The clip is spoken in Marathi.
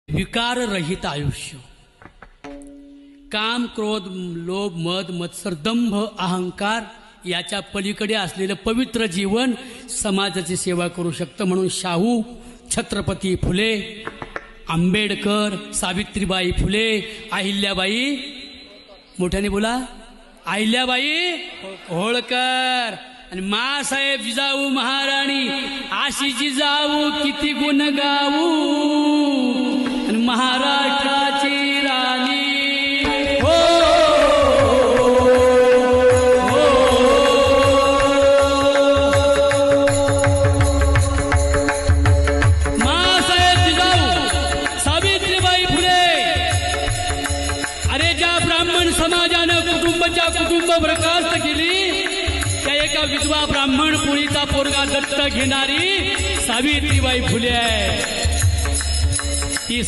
विकाररहित आयुष्य. काम, क्रोध, लोभ, मद, मत्सर, दंभ, अहंकार याच्या पलीकडे असलेलं पवित्र जीवन समाजाची सेवा करू शकतं. म्हणून शाहू, छत्रपती फुले, आंबेडकर, सावित्रीबाई फुले, अहिल्याबाई, मोठ्याने बोला, अहिल्याबाई होळकर आणि मासाहेब जिजाऊ महाराणी, आशी जिजाऊ किती गुण गाऊ आणि महाराष्ट्राची राणी. मासाहेब जिजाऊ, सावित्रीबाई फुले. अरे ज्या ब्राह्मण समाजानं कुटुंबाच्या कुटुंब बरखास्त केली, त्या एका विधवा ब्राह्मण पुरीचा पोरगा दत्तक घेणारी सावित्रीबाई फुले आहे. ती